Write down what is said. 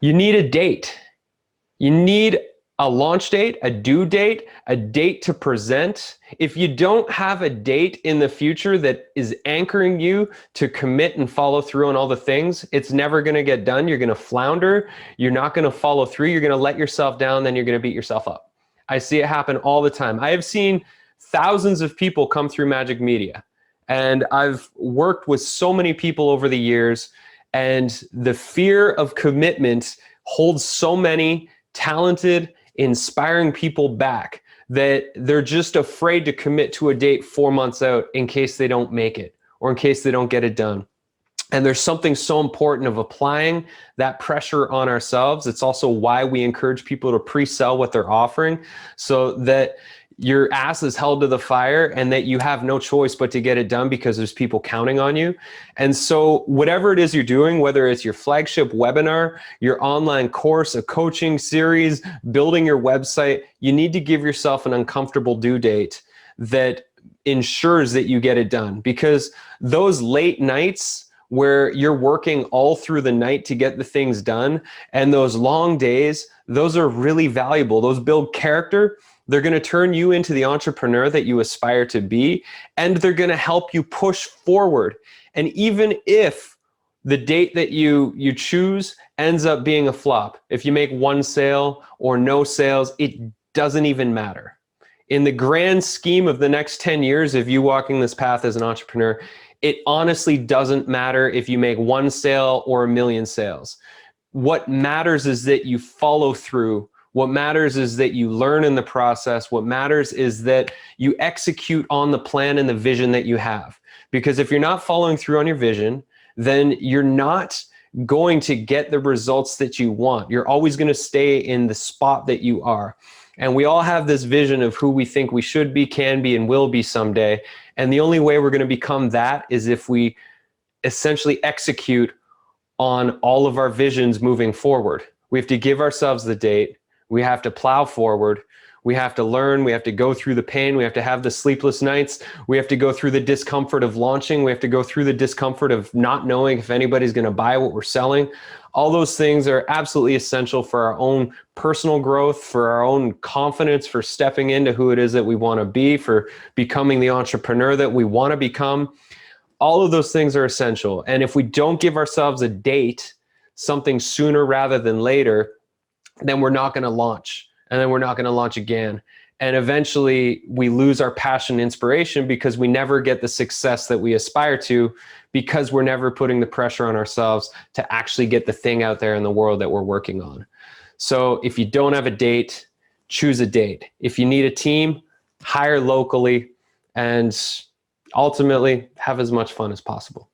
You need a date. You need a launch date, a due date, a date to present. If you don't have a date in the future that is anchoring you to commit and follow through on all the things, it's never going to get done. You're going to flounder. You're not going to follow through. You're going to let yourself down. Then you're going to beat yourself up. I see it happen all the time. I have seen thousands of people come through Magic Media, and I've worked with so many people over the years, and the fear of commitment holds so many talented, inspiring people back that they're just afraid to commit to a date 4 months out in case they don't make it or in case they don't get it done. And there's something so important of applying that pressure on ourselves. It's also why we encourage people to pre-sell what they're offering, so that your ass is held to the fire and that you have no choice but to get it done because there's people counting on you. And so whatever it is you're doing, whether it's your flagship webinar, your online course, a coaching series, building your website, you need to give yourself an uncomfortable due date that ensures that you get it done. Because those late nights where you're working all through the night to get the things done, and those long days, those are really valuable. Those build character. They're going to turn you into the entrepreneur that you aspire to be, and they're going to help you push forward. And even if the date that you choose ends up being a flop, if you make one sale or no sales, it doesn't even matter. In the grand scheme of the next 10 years of you walking this path as an entrepreneur, it honestly doesn't matter if you make one sale or a million sales. What matters is that you follow through. What matters is that you learn in the process. What matters is that you execute on the plan and the vision that you have. Because if you're not following through on your vision, then you're not going to get the results that you want. You're always going to stay in the spot that you are. And we all have this vision of who we think we should be, can be, and will be someday. And the only way we're going to become that is if we essentially execute on all of our visions moving forward. We have to give ourselves the date. We have to plow forward. We have to learn. We have to go through the pain. We have to have the sleepless nights. We have to go through the discomfort of launching. We have to go through the discomfort of not knowing if anybody's going to buy what we're selling. All those things are absolutely essential for our own personal growth, for our own confidence, for stepping into who it is that we want to be, for becoming the entrepreneur that we want to become. All of those things are essential. And if we don't give ourselves a date, something sooner rather than later, then we're not going to launch, and then we're not going to launch again. And eventually we lose our passion and inspiration because we never get the success that we aspire to, because we're never putting the pressure on ourselves to actually get the thing out there in the world that we're working on. So if you don't have a date, choose a date. If you need a team, hire locally, and ultimately have as much fun as possible.